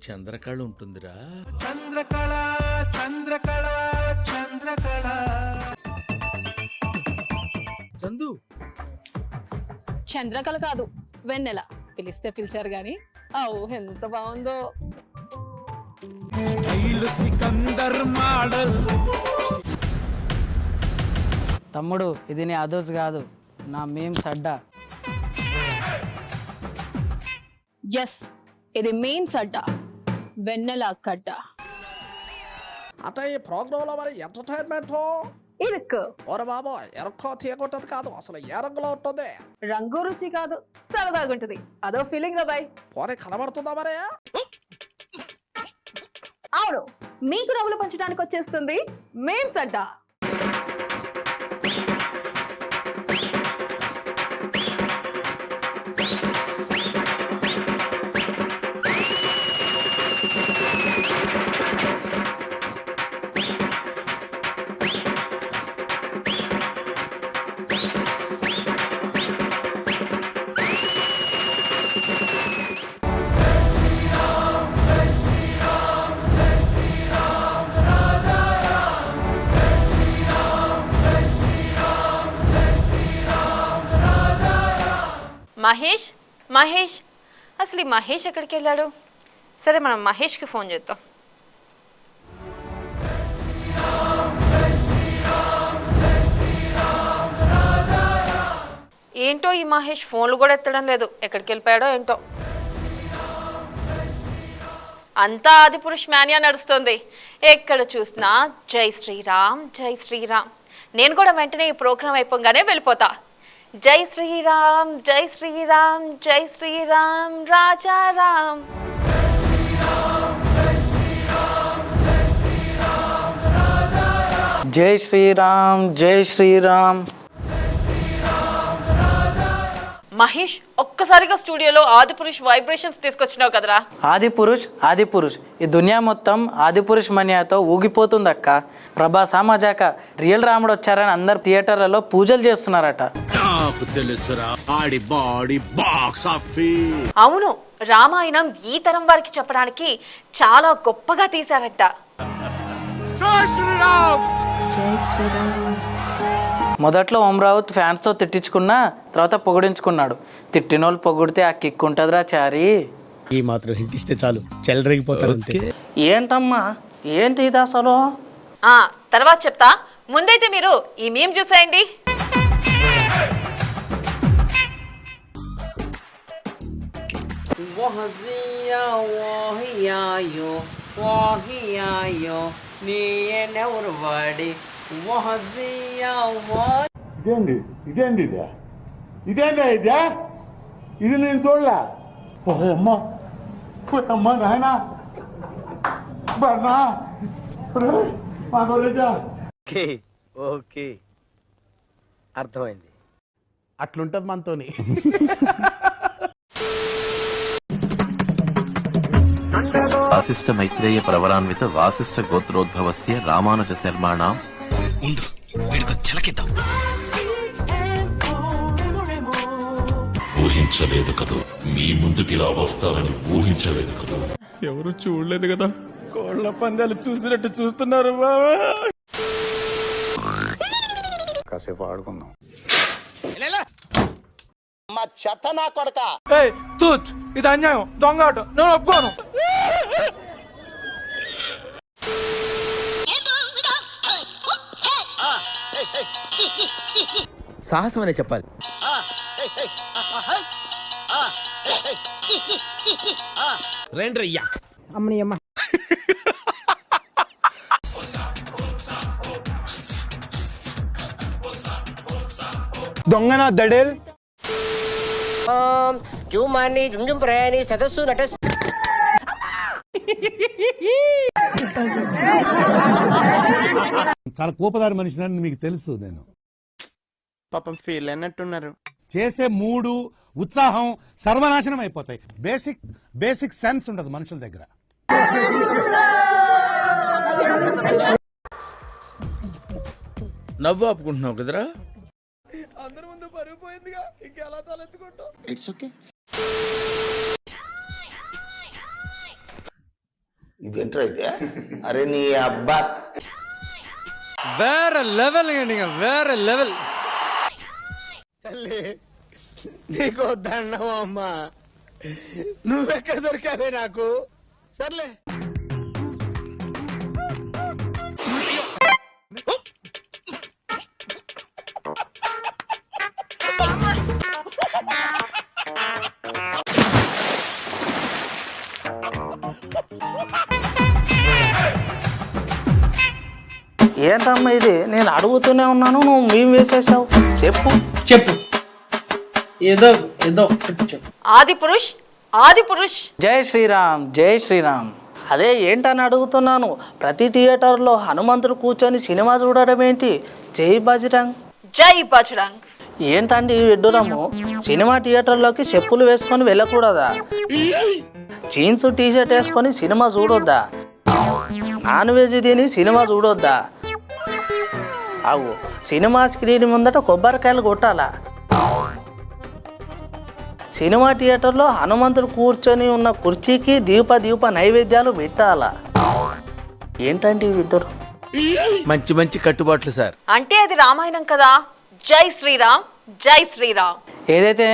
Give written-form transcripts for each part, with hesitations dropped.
చంద్రకళ ఉంటుందిరా. చంద్రకళ చంద్రకళ చంద్రకళ. చందు చంద్రకళ కాదు, వెన్నెల. పిలిస్తే పిలిచారు గాని అవు ఎంత బాగుందో. Style Sikandar model. తమ్ముడు ఇది నీ అదోస్ కాదు, నా మేమ్స్ అడ్డా. ఎస్, ఇది మెయిన్స్ అడ్డా, వెన్నెల కడ్డ. అంటే ఈ ప్రోగ్రాంలో మరి ఎంటర్టైన్మెంట్ ఇరుక్కు ఓరే బాబా ఎరక్కో తీయకుంటది కాదు, అసలు ఏ రంగులో ఉంటుంది? రంగు రుచి కాదు, సరదాగా ఉంటుంది. అదో ఫీలింగ్ రా బాయ్. పోనీ కనబడుతుందా మరి? అవును, మీకు నవ్వులు పంచడానికి వచ్చేస్తుంది మెయిన్స్ అడ్డా. మహేష్ మహేష్ అసలు ఈ మహేష్ ఎక్కడికి వెళ్ళాడు? సరే మనం మహేష్కి ఫోన్ చేద్దాం. ఏంటో ఈ మహేష్ ఫోన్లు కూడా ఎత్తడం లేదు, ఎక్కడికి వెళ్ళిపోయాడో ఏంటో. అంతా ఆదిపురుష్ మాన్యా నడుస్తుంది, ఎక్కడ చూసినా జై శ్రీరామ్ జై శ్రీరామ్. నేను కూడా వెంటనే ఈ ప్రోగ్రాం అయిపోగానే వెళ్ళిపోతా. జై శ్రీరామ్ జై శ్రీరామ్ జై శ్రీరామ్ రాజారామ్. జై శ్రీరామ్ జై శ్రీరామ్. మహేష్ ఒక్కసారిగా స్టూడియోలో ఆదిపురుష్ వైబ్రేషన్స్ తీసుకొచ్చినావు కదరా. ఆది పురుష్ ఈ దునియా మొత్తం ఆదిపురుష్ మన్యాతో ఊగిపోతుంది అక్క. ప్రభాసా మజాక రియల్ రాముడు వచ్చారని అందరు థియేటర్లలో పూజలు చేస్తున్నారట. నాకు తెలుసురా, ఆడి బాడీ బాక్స్ ఆఫీస్. అవును, రామాయణం ఈ తరం వారికి చెప్పడానికి చాలా గొప్పగా తీశారట. జై శ్రీరామ్. మొదట్లో ఓం రావుత్ ఫ్యాన్స్తో తిట్టించుకున్నా, తర్వాత పొగిడించుకున్నాడు. తిట్టినోళ్ళు పొగిడితే ఆ కిక్ ఉంటుందిరా చారీ. ఈ మాత్రం హింట్ ఇస్తే చాలు, చెలరేగిపోతారు అంతే. ఏంటమ్మా ఏంటి ఇది అసలు? తర్వాత చెప్తా, ముందైతే మీరు ఈ మీమ్ చూసేయండి. ఇదేందా ఇది నేను చూడలే. అమ్మా అమ్మా నాయన బర్నా మాధవరెడ్డి. ఓకే అర్థమైంది. అట్లుంటది మనతోని. వాసిష్ఠ మైత్రేయ ప్రవరాన్విత వాసిష్ఠ గోత్రోద్భవస్య రామానుజ శర్మాణం. ఊహించలేదు కదా, మీ ముందుకి ఇలా వస్తారని ఊహించలేదు కదా. ఎవరు చూడలేదు కదా, కోళ్ల పందాలు చూసినట్టు చూస్తున్నారు బాబా. కాసేపు ఆడుకుందాం. మా చెత్త నా కొడక. ఇది అన్యాయం, దొంగ ఆట, నేను ఒప్పుకోను. సాహసం అనే చెప్పాలి. రేండ్రయ్యా అమ్మనియమ్మ. దొంగనా దడేల్. ప్రయాణి సదస్సు నట. చాలా కోపదారి మనిషిని మీకు తెలుసు. నేను పాపం ఫీల్ అన్నట్టున్నారు. చేసే మూడు ఉత్సాహం సర్వనాశనం అయిపోతాయి. బేసిక్ సెన్స్ ఉండదు మనుషుల దగ్గర. నవ్వు ఆపుకుంటున్నావు కదరా. అందరి ముందు పరుగు పోయిందిగా, ఇంకెలా తలెత్తుకుంటావు? It's okay. ఇదేంట్రా అయితే? అరే నీ అబ్బా వేరే లెవెల్ వేరే లెవెల్. నీకు దండం అమ్మా, నువ్వెక్కడ దొరికావే నాకు. సర్లే ఏంటమ్మా ఇది? నేను అడుగుతూనే ఉన్నాను, నువ్వు మేము వేసేసావు. చెప్పు చెప్పు, ఏదో ఏదో ఒకటి చెప్పు. ఆదిపురుష్ ఆదిపురుష్. జై శ్రీరామ్, జై శ్రీరామ్. అదే ఏంటని అడుగుతున్నాను. ప్రతి థియేటర్లో హనుమంతుడు కూర్చొని సినిమా చూడడం ఏంటి? జై బజరంగ్. జై బజరంగ్. ఏంటండి ఈ విడ్డూరము? సినిమా థియేటర్లోకి చెప్పులు వేసుకొని వెళ్ళకూడదా? జీన్స్ టీషర్ట్ వేసుకొని సినిమా చూడొద్దా? నాన్ వెజ్ తిని సినిమా చూడొద్దా? అవు సినిమా స్క్రీన్ ముందట కొబ్బరికాయలు కొట్టాలా? సినిమా థియేటర్లో హనుమంతుడు కూర్చొని ఉన్న కుర్చీకి దీప నైవేద్యాలు పెట్టాలా? ఏంటండి ఇద్దరు? మంచి మంచి కట్టుబాట్లు సార్. అంటే అది రామాయణం కదా. జై శ్రీరామ్, జై శ్రీరామ్. ఏదైతే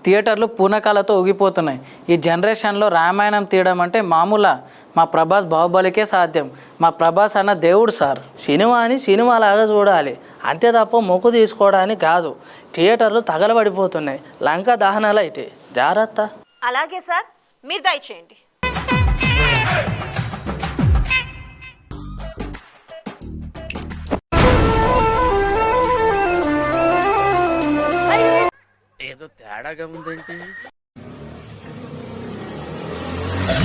థియేటర్లు పూనకాలతో ఊగిపోతున్నాయి. ఈ జనరేషన్లో రామాయణం తీయడం అంటే మామూలా? మా ప్రభాస్ బాహుబలికే సాధ్యం. మా ప్రభాస్ అన్న దేవుడు సార్. సినిమాని సినిమాలాగా చూడాలి, అంతే తప్ప మొక్కు తీసుకోవడానికి కాదు. థియేటర్లు తగలబడిపోతున్నాయి, లంక దహనాలు అయితే జాగ్రత్త. అలాగే సార్, మీరు దయచేయండి. ఏదో తేడాగా ఉందేంటి?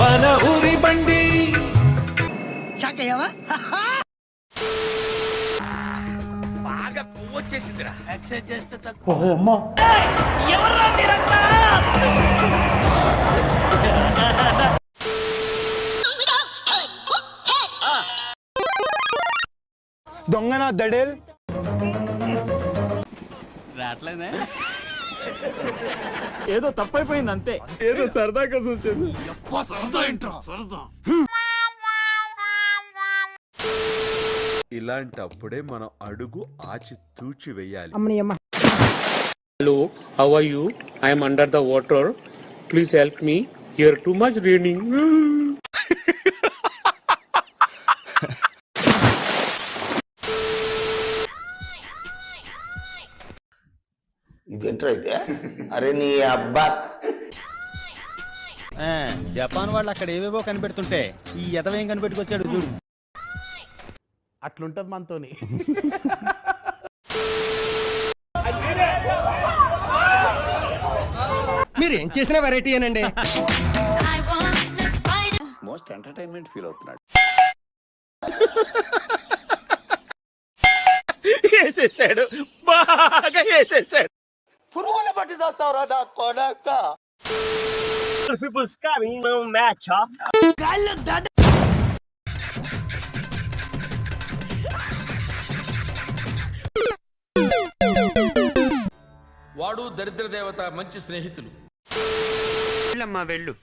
మన ఊరి బండి బాగా కొవ్వొచ్చేసిందిరా. ఎక్సైజ్ చేస్తే తక్కువ. దొంగన దడేల్ రాట్లేనే, ఏదో తప్పైపోయింది అంతే. ఏదో సరదాగా సూచన. ఇలాంటప్పుడే మనం అడుగు ఆచి తూచి వెయ్యాలి. Hello, how are you? I'm under the water, please help me, here too much raining. ఇదేంట్రా అయితే? అరే నీ అబ్బా జపాన్ వాళ్ళు అక్కడ ఏవేవో కనిపెడుతుంటే ఈ ఎదవేం కనిపెట్టుకొచ్చాడు చూడు. అట్లుంటది మనతోని. మీరు ఏం చేసినా వెరైటీ అనండి. మోస్ట్ ఎంటర్టైన్మెంట్ ఫీల్ అవుతున్నాడు. వేసేసాడు, బాగా వేసేసాడు. పురుగుల పట్టి చేస్తావురా నా కొడక. వాడు దరిద్ర దేవత, మంచి స్నేహితులు. వెళ్ళమ్మా వెళ్ళు,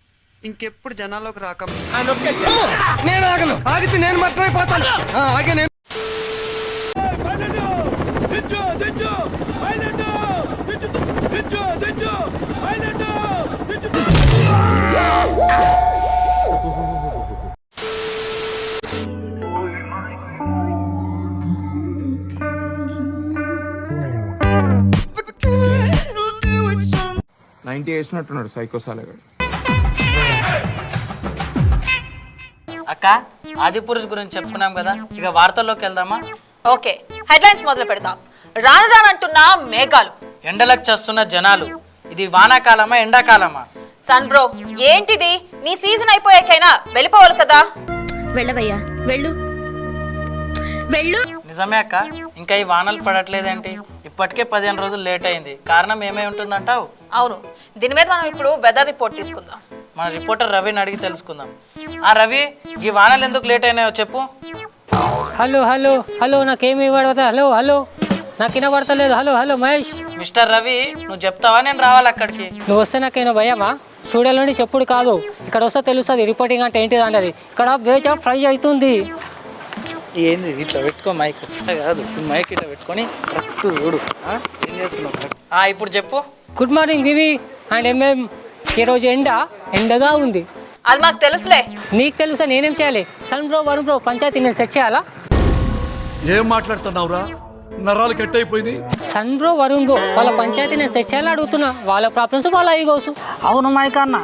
ఇంకెప్పుడు జనాల్లోకి రాక. నేను ఆగను, ఆగితే నేను మాత్రమైపోతాను. ఆగే నేను. వేసినట్టున్నాడు సైకోసాలగా. అక్క, ఆదిపురుష్ గురించి చెప్పుకున్నాం కదా, ఇక వార్తల్లోకి వెళ్దామా? ఓకే, హెడ్లైన్స్ మొదలు పెడదాం. రాను రానంటున్న మేఘాలు, ఎండలకు చేస్తున్న జనాలు. ఇది వానాకాలమా ఎండాకాలమా? సన్ బ్రో, ఏంటిది? నీ సీజన్ అయిపోయాకైనా వెళ్ళిపోవాలి కదా. వెళ్ళవయ్యా, వెళ్ళు వెళ్ళు. నిజమే అక్క, ఇంకా ఈ వానలు పడట్లేదేంటి? ఇప్పటికే 15 రోజులు లేట్ అయింది. కారణం ఏమై ఉంటుందంటావు? అవును, దీని మీద మనం ఇప్పుడు వెదర్ రిపోర్ట్ తీసుకుందాం. మన రిపోర్టర్ రవిని అడిగి తెలుసుకుందాం. ఆ రవి, ఈ వానలు ఎందుకు లేట్ అయినాయో చెప్పు. హలో హలో హలో, నాకేమి పడతా? హలో హలో, నాకు వినబడతలేదు. Hello hello Mahesh. Mister Ravi, నువ్వు చెప్తావా నేను రావాలి అక్కడికి? నువ్వు వస్తే నాకేమో భయమా? స్టూడియోలో నుండి చెప్పుడు కాదు, ఇక్కడ వస్తే తెలుస్తుంది రిపోర్టింగ్ అంటే ఏంటిది అన్నది. ఇక్కడ వేచ ఫ్రై అవుతుంది. ఏంది ఇట్లా పెట్టుకో మైక్, ఇట్లా కాదు ఈ మైక్ ఇట్లా పెట్టుకొని కరెక్ట్ చూడు. ఏం చేస్తున్నావు? ఇప్పుడు చెప్పు. Good morning VV and MM. ఈరోజు ఎండగా ఉంది. అది మాకు తెలుసులే. నీకు తెలుసా నేనేం చేయాలి? Son bro Varun bro panchayat నేను సెట్ చేయాలా? ఏం మాట్లాడుతున్నావురా? నరాలు కట్ అయిపోయింది. సన్ బ్రో వరుణ్ బ్రో వాళ్ళ పంచాయతీ నేను సెట్ చేయాలి అడుగుతున్నా. వాళ్ళ ప్రాబ్లమ్స్ వాళ్ళ ఈగోసు. అవును మైక్ అన్న,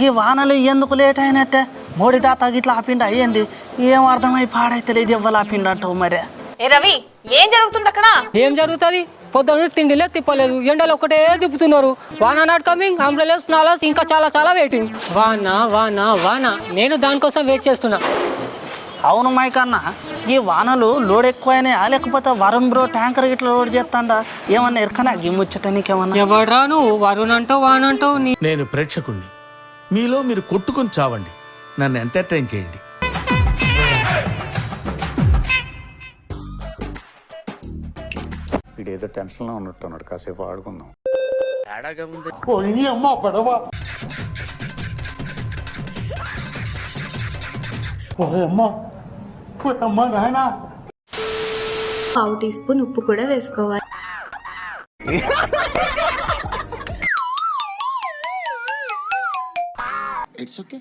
ఈ వానలు ఎందుకు లేట్ అయినట్టే? మోడీ తాత గిట్లా ఆపిండి అయ్యింది, ఏం అర్థమై పాడైతే ఇవ్వాలి ఆపిండి అంటావు మరి. ఏ రవి, ఏం జరుగుతుంది అక్కడ? ఏం జరుగుతుంది? పొద్దున్న తిండిలే తిప్పలేదు, ఎండలు ఒకటే తిప్పుతున్నారు. వాన నాట్ కమింగ్, అంబ్రెలాస్ నాలాస్ ఇంకా చాలా చాలా వెయిటింగ్. వాన వాన వాన, నేను దానికోసం వెయిట్ చేస్తున్నా. అవును మైక్ అన్న, ఈ వానలు లోడ్ ఎక్కువైనాయా లేకపోతే వరుణ్ బ్రో ట్యాంకర్ గిట్లా లోడ్ చేస్తాడా? ఏమన్నా ఎరకనా గిమ్ముచ్చట నీకేమన్నా? ఎవడ్రా నువ్వు వరుణ్ అంటావు వాన అంటావు? నేను ప్రేక్షకుణ్ణి, మీలో మీరు కొట్టుకుని చావండి, నన్ను ఎంటర్టైన్ చేయండి. వీడేదో టెన్షన్లో ఉన్నట్టున్నాడు, కాసేపు ఆడుకుందాం. తేడాగా ఉంది. పావు టీ స్పూన్ ఉప్పు కూడా వేసుకోవాలి. It's okay.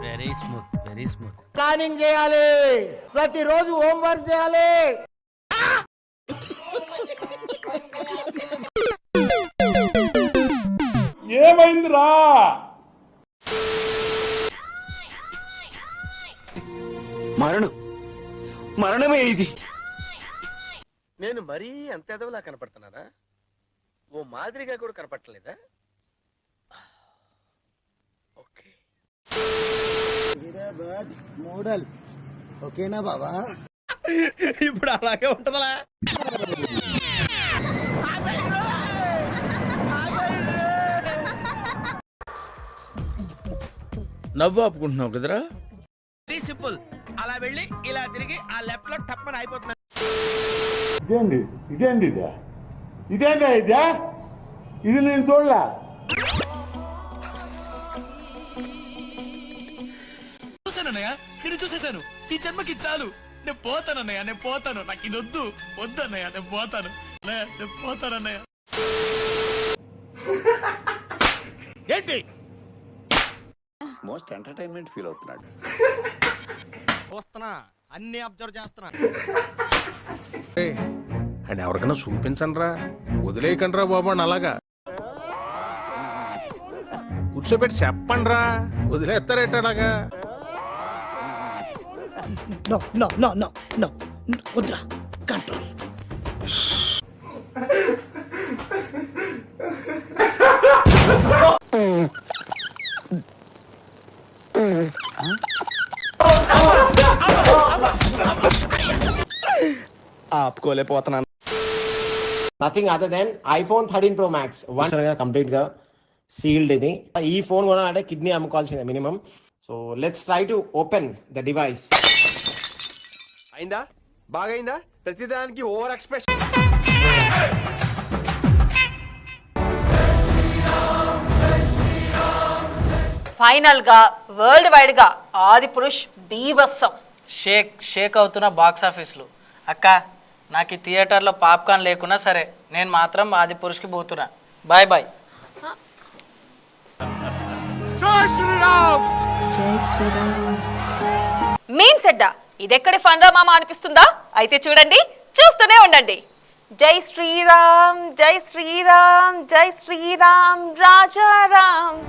Very smooth, very smooth. Planning చేయాలి, ప్రతిరోజు హోంవర్క్ చేయాలి. ఏమైందిరా? మరణమే ఇది. నేను మరీ అంత ఎదవలా కనపడుతున్నానా? ఓ మాదిరిగా కూడా కనపడలేదా? ఓకే, మోడల్ ఓకేనా బాబా? ఇప్పుడు అలాగే ఉంటదా? నవ్వు ఆపుకుంటున్నావు కదరా? వెరీ సింపుల్, అలా వెళ్ళి ఇలా తిరిగి ఆ లెఫ్ట్ లో టప్పని అయిపోతున్నా. ఇదేందా ఇది నేను చూడలా. చూసానన్నయ్య, నేను చూసేశాను. ఈ జన్మకి చాలు, నేను పోతానన్నయ్య, నేను పోతాను. నాకు ఇది వద్దన్నయ్య, నేను పోతాను, నేను పోతానన్నయ్య. ఏంటి మోస్ట్ ఎంటర్టైన్మెంట్ ఫీల్ అవుతున్నాడు. వస్తున్నా, అన్ని అబ్జర్వ్ చేస్తున్నా. అని ఎవరికైనా చూపించండి రా, వదిలేయకండి రా బాబు అని అలాగా కూర్చోబెట్టి చెప్పండి రా, వదిలేస్తారేట అలాగా. వద్దురా, కంట్రోల్. ఆపుకోలేకపోతున్నాను. Nothing other than iPhone 13 Pro Max complete గా సీల్డ్. ఇది ఈ ఫోన్ కొనాలంటే కిడ్నీ అమ్ముకోవాల్సిందే minimum. So let's try to open the device. అయిందా? బాగైందా? ప్రతిదానికి ఓవర్ ఎక్స్ప్రెషన్. ఫైనల్ గా వరల్డ్ వైడ్ గా ఆదిపురుష్ బీభత్సం షేక్ అవుతున్న బాక్స్ ఆఫీస్లు. అక్క, నాకు ఈ థియేటర్లో పాప్కార్న్ లేకున్నా సరే, నేను మాత్రం ఆదిపురుష్కి పోతున్నా. Bye bye. మీన్ సెడ్డా ఇదెక్కడి ఫన్ రా మామ అనిపిస్తుందా? అయితే చూడండి, చూస్తూనే ఉండండి. జై శ్రీరామ్, జై శ్రీరామ్, జై శ్రీరామ్, రాజారామ్.